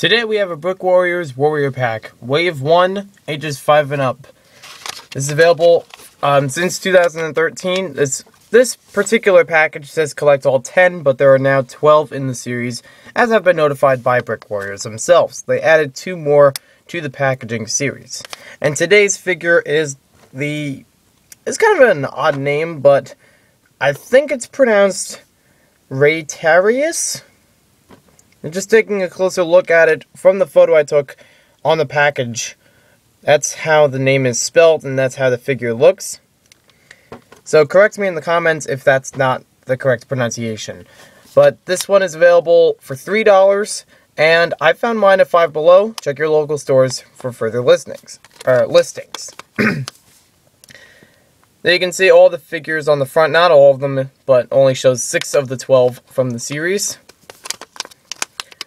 Today we have a Brick Warriors Warrior Pack, Wave 1, ages 5 and up. This is available since 2013. This particular package says collect all 10, but there are now 12 in the series, as have been notified by Brick Warriors themselves. They added 2 more to the packaging series. And today's figure is it's kind of an odd name, but I think it's pronounced Retiarius. And just taking a closer look at it from the photo I took on the package, that's how the name is spelled and that's how the figure looks. So correct me in the comments if that's not the correct pronunciation. But this one is available for $3, and I found mine at Five Below. Check your local stores for further listings. There you can see all the figures on the front, not all of them, but only shows 6 of the 12 from the series.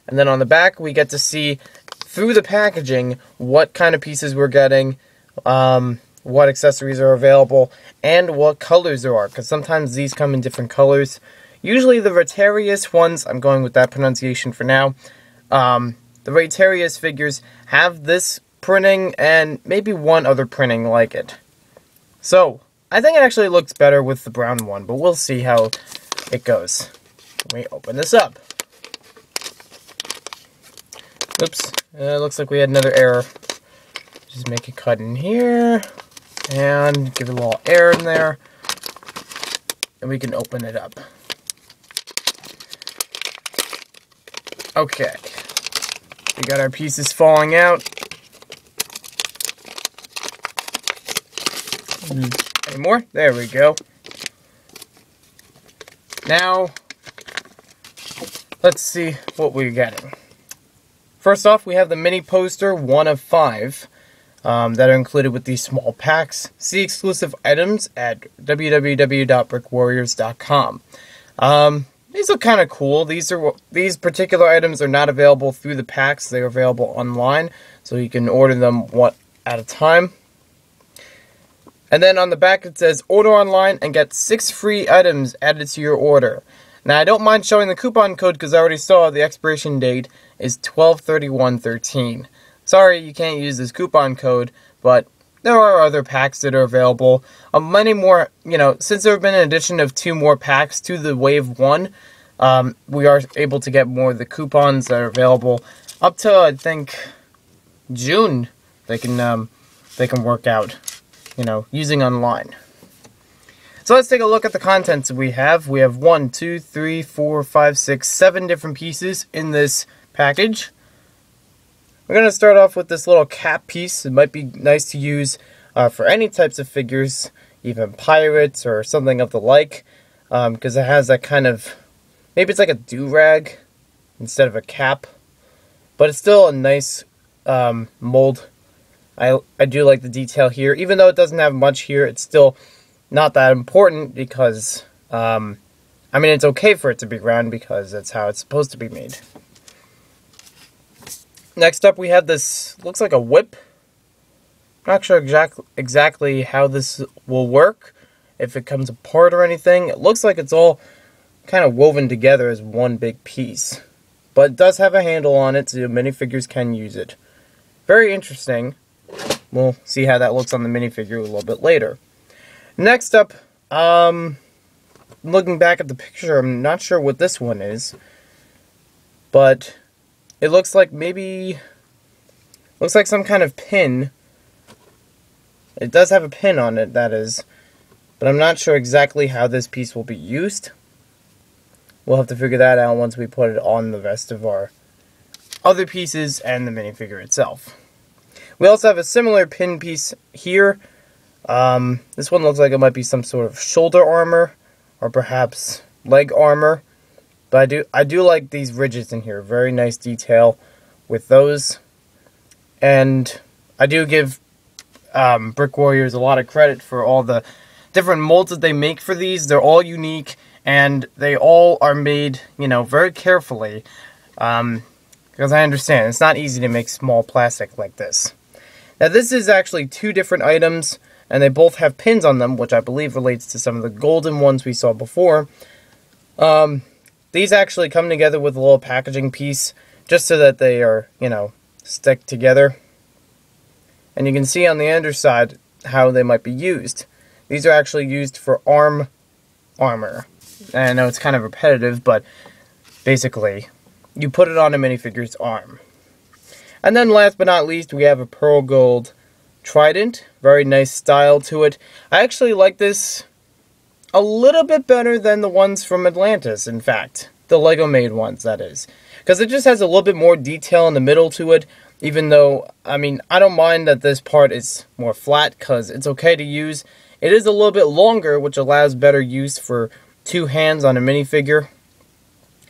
And then on the back, we get to see, through the packaging, what kind of pieces we're getting, what accessories are available, and what colors there are, because sometimes these come in different colors. Usually the Retiarius ones, I'm going with that pronunciation for now, the Retiarius figures have this printing and maybe one other printing like it. So, I think it actually looks better with the brown one, but we'll see how it goes. Let me open this up. Oops, it looks like we had another error. Just make a cut in here, and give it a little air in there, and we can open it up. Okay, we got our pieces falling out. Any more? There we go. Now, let's see what we're getting. First off, we have the mini poster, 1 of 5, that are included with these small packs. See exclusive items at www.brickwarriors.com. These look kind of cool. These particular items are not available through the packs. They are available online, so you can order them one at a time. And then on the back it says, order online and get 6 free items added to your order. Now, I don't mind showing the coupon code because I already saw the expiration date is 12/31/13. Sorry, you can't use this coupon code, but there are other packs that are available. Many more, since there have been an addition of 2 more packs to the Wave 1, we are able to get more of the coupons that are available up to, I think, June. They can work out, using online. So let's take a look at the contents we have. We have 1, 2, 3, 4, 5, 6, 7 different pieces in this package. We're going to start off with this little cap piece. It might be nice to use for any types of figures, even pirates or something of the like, because it has that kind of, maybe it's like a do-rag instead of a cap, but it's still a nice mold. I do like the detail here. Even though it doesn't have much here, it's still not that important because, it's okay for it to be round because that's how it's supposed to be made. Next up we have this, looks like a whip. Not sure exactly how this will work, if it comes apart or anything. It looks like it's all kind of woven together as one big piece. But it does have a handle on it, so minifigures can use it. Very interesting. We'll see how that looks on the minifigure a little bit later. Next up, looking back at the picture, I'm not sure what this one is, but it looks like looks like some kind of pin. It does have a pin on it, that is, but I'm not sure exactly how this piece will be used. We'll have to figure that out once we put it on the rest of our other pieces and the minifigure itself. We also have a similar pin piece here. This one looks like it might be some sort of shoulder armor, or perhaps leg armor. But I do like these ridges in here. Very nice detail with those. And I do give Brick Warriors a lot of credit for all the different molds that they make for these. They're all unique, and they all are made, very carefully. Because I understand, it's not easy to make small plastic like this. Now, this is actually 2 different items, and they both have pins on them, which I believe relates to some of the golden ones we saw before. These actually come together with a little packaging piece just so that they are, stick together. And you can see on the underside how they might be used. These are actually used for armor. And I know it's kind of repetitive, but basically, you put it on a minifigure's arm. And then last but not least, we have a pearl gold trident. Very nice style to it. I actually like this a little bit better than the ones from Atlantis, in fact. The Lego made ones, that is. Because it just has a little bit more detail in the middle to it. Even though, I don't mind that this part is more flat, because it's okay to use. It is a little bit longer, which allows better use for two hands on a minifigure.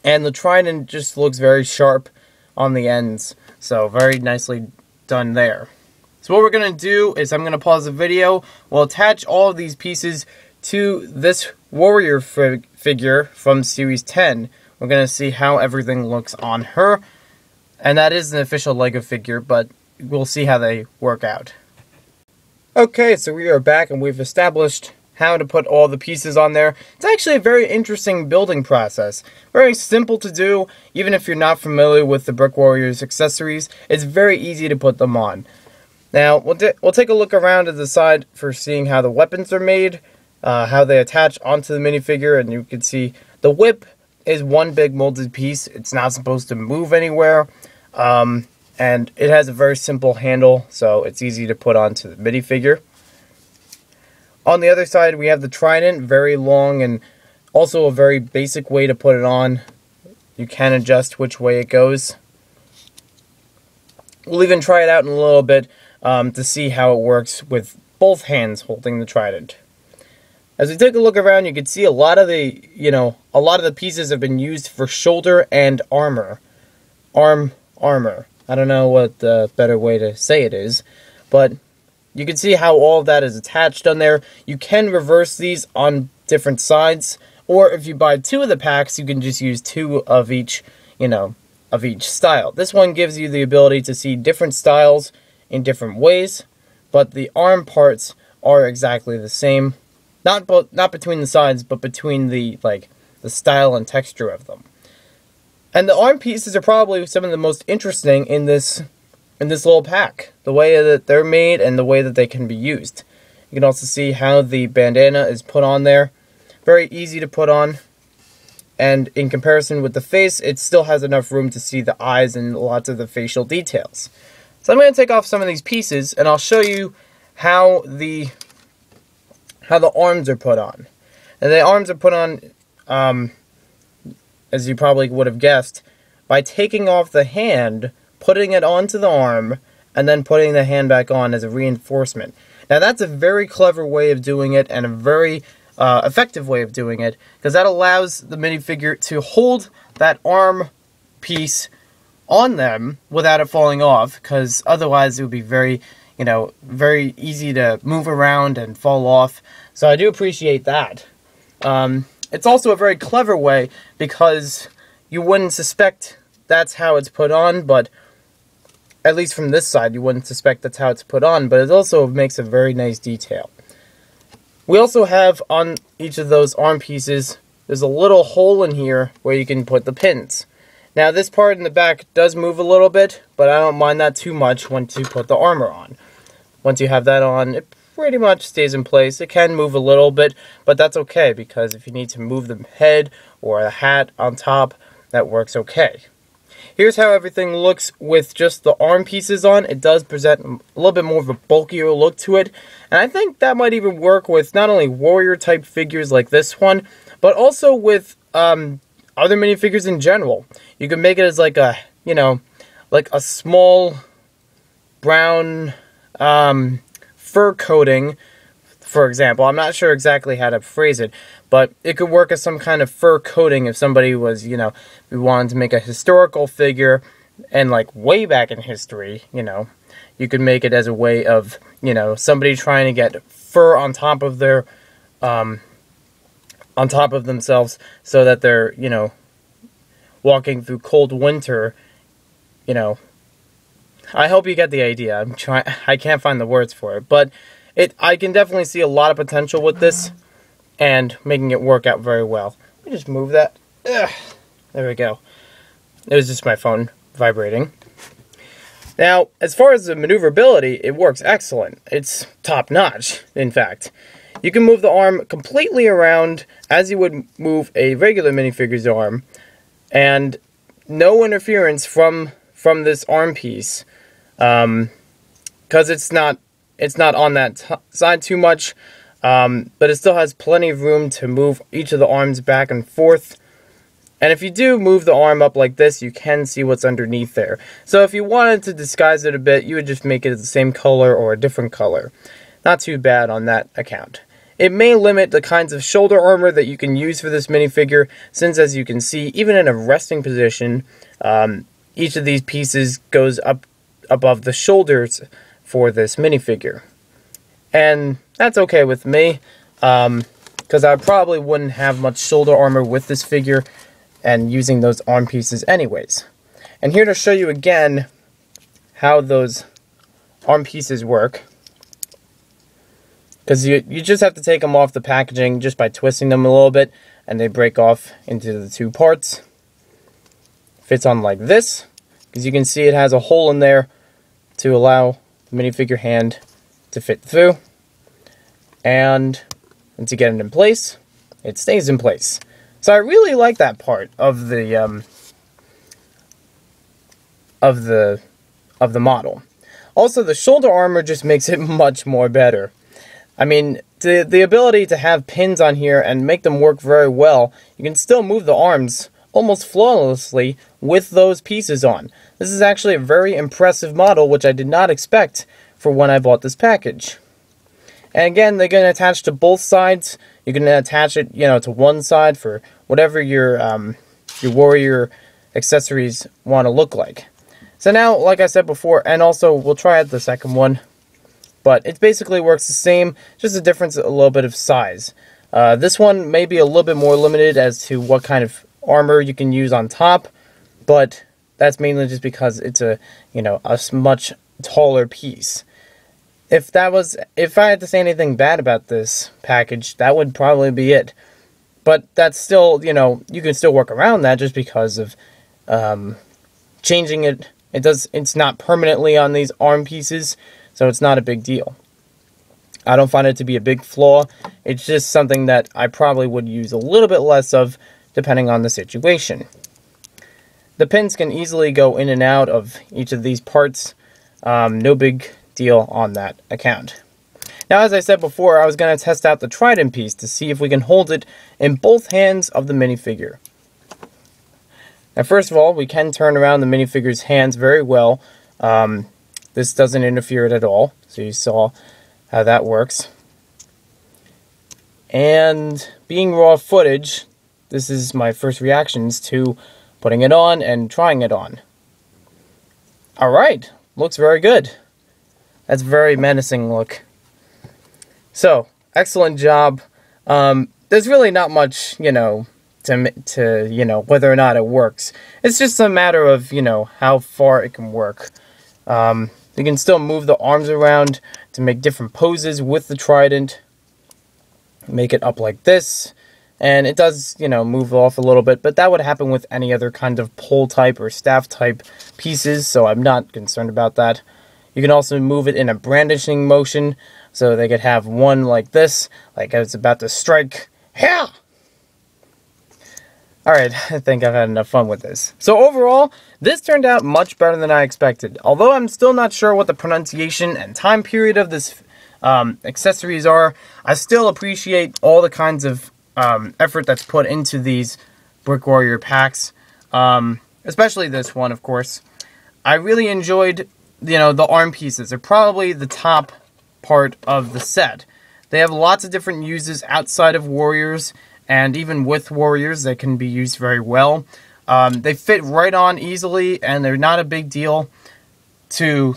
And the trident just looks very sharp on the ends. So, very nicely done there. So what we're going to do is I'm going to pause the video. We'll attach all of these pieces to this warrior figure from Series 10. We're going to see how everything looks on her. And that is an official LEGO figure, but we'll see how they work out. Okay, so we are back and we've established how to put all the pieces on there. It's actually a very interesting building process. Very simple to do, even if you're not familiar with the Brick Warriors accessories. It's very easy to put them on. Now, we'll take a look around at the side for seeing how the weapons are made, how they attach onto the minifigure, and you can see the whip is one big molded piece. It's not supposed to move anywhere, and it has a very simple handle, so it's easy to put onto the minifigure. On the other side, we have the trident, very long and also a very basic way to put it on. You can adjust which way it goes. We'll even try it out in a little bit to see how it works with both hands holding the trident. As we take a look around, you can see a lot of the pieces have been used for shoulder and armor. Armor. I don't know what the better way to say it is, but you can see how all of that is attached on there. You can reverse these on different sides, or if you buy two of the packs, you can just use two of each, of each style. This one gives you the ability to see different styles in different ways, but the arm parts are exactly the same. Not between the sides, but between the style and texture of them. And the arm pieces are probably some of the most interesting in this little pack. The way that they're made and the way that they can be used. You can also see how the bandana is put on there. Very easy to put on. And in comparison with the face, it still has enough room to see the eyes and lots of the facial details. So I'm going to take off some of these pieces and I'll show you how the arms are put on. And the arms are put on, as you probably would have guessed, by taking off the hand, putting it onto the arm, and then putting the hand back on as a reinforcement. Now that's a very clever way of doing it, and a very effective way of doing it, because that allows the minifigure to hold that arm piece on them without it falling off, because otherwise it would be very easy to move around and fall off. So I do appreciate that. It's also a very clever way, because you wouldn't suspect that's how it's put on, but at least from this side, you wouldn't suspect that's how it's put on, but it also makes a very nice detail. We also have on each of those arm pieces, there's a little hole in here where you can put the pins. Now this part in the back does move a little bit, but I don't mind that too much once you put the armor on. Once you have that on, it pretty much stays in place. It can move a little bit, but that's okay, because if you need to move the head or the hat on top, that works okay. Here's how everything looks with just the arm pieces on. It does present a little bit more of a bulkier look to it. And I think that might even work with not only warrior type figures like this one, but also with other minifigures in general. You can make it as like a, like a small brown fur coating, for example. I'm not sure exactly how to phrase it, but it could work as some kind of fur coating if somebody was, we wanted to make a historical figure, and like way back in history, you could make it as a way of, somebody trying to get fur on top of their, on top of themselves, so that they're, walking through cold winter, I hope you get the idea. I can't find the words for it, but I can definitely see a lot of potential with this, and making it work out very well. Let me just move that. Ugh. There we go. It was just my phone vibrating. Now, as far as the maneuverability, it works excellent. It's top-notch, in fact. You can move the arm completely around as you would move a regular minifigure's arm, and no interference from this arm piece, because it's not on that side too much, but it still has plenty of room to move each of the arms back and forth. And if you do move the arm up like this, you can see what's underneath there. So if you wanted to disguise it a bit, you would just make it the same color or a different color. Not too bad on that account. It may limit the kinds of shoulder armor that you can use for this minifigure, since as you can see, even in a resting position, each of these pieces goes up above the shoulders for this minifigure. And that's okay with me, because I probably wouldn't have much shoulder armor with this figure, and using those arm pieces anyways. And here to show you again how those arm pieces work, because you just have to take them off the packaging just by twisting them a little bit, and they break off into the two parts. Fits on like this, because you can see it has a hole in there to allow the minifigure hand to fit through, and to get it in place, it stays in place. So I really like that part of the model. Also, the shoulder armor just makes it much more better. I mean, the ability to have pins on here and make them work very well, you can still move the arms almost flawlessly with those pieces on. This is actually a very impressive model, which I did not expect for when I bought this package. And again, they're going to attach to both sides. You can attach it, to one side for whatever your warrior accessories want to look like. So now, like I said before, and also we'll try out the second one, but it basically works the same, just a difference, a little bit of size. This one may be a little bit more limited as to what kind of armor you can use on top, but that's mainly just because it's a much taller piece. If I had to say anything bad about this package, that would probably be it. But that's still, you can still work around that just because of changing it. It's not permanently on these arm pieces, so it's not a big deal. I don't find it to be a big flaw. It's just something that I probably would use a little bit less of, depending on the situation. The pins can easily go in and out of each of these parts. No big deal on that account. Now, as I said before, I was going to test out the trident piece to see if we can hold it in both hands of the minifigure. Now, first of all, we can turn around the minifigure's hands very well. This doesn't interfere at all, so you saw how that works. And being raw footage, this is my first reactions to putting it on and trying it on. Alright, looks very good. That's a very menacing look. So, excellent job. There's really not much, to whether or not it works. It's just a matter of, how far it can work. You can still move the arms around to make different poses with the trident. Make it up like this. And it does, move off a little bit, but that would happen with any other kind of pole type or staff type pieces, so I'm not concerned about that. You can also move it in a brandishing motion, so they could have one like this, like I was about to strike. Yeah! Alright, I think I've had enough fun with this. So overall, this turned out much better than I expected. Although I'm still not sure what the pronunciation and time period of this accessories are, I still appreciate all the kinds of effort that's put into these Brick Warrior packs. Especially this one, of course. I really enjoyed the arm pieces. They're probably the top part of the set. They have lots of different uses outside of warriors, and even with warriors, they can be used very well. They fit right on easily, and they're not a big deal to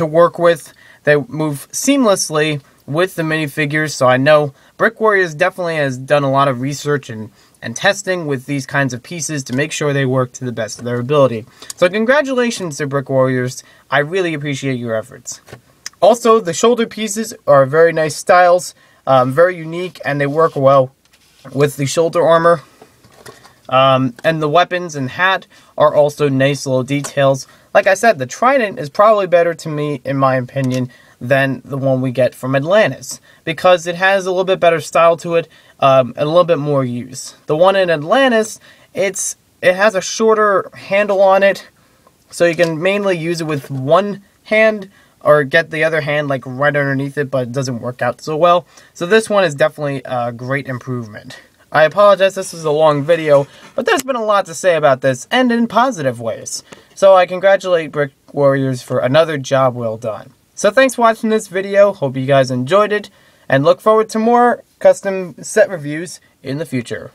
work with. They move seamlessly with the minifigures, so I know Brick Warriors definitely has done a lot of research and testing with these kinds of pieces to make sure they work to the best of their ability. So congratulations to Brick Warriors. I really appreciate your efforts. Also, the shoulder pieces are very nice styles, very unique, and they work well with the shoulder armor. And the weapons and hat are also nice little details. Like I said, the trident is probably better to me, in my opinion, than the one we get from Atlantis, because it has a little bit better style to it, and a little bit more use. The one in Atlantis, it has a shorter handle on it, so you can mainly use it with one hand, or get the other hand like right underneath it, but it doesn't work out so well. So this one is definitely a great improvement. I apologize, this was a long video, but there's been a lot to say about this, and in positive ways. So I congratulate Brick Warriors for another job well done. So thanks for watching this video, hope you guys enjoyed it, and look forward to more custom set reviews in the future.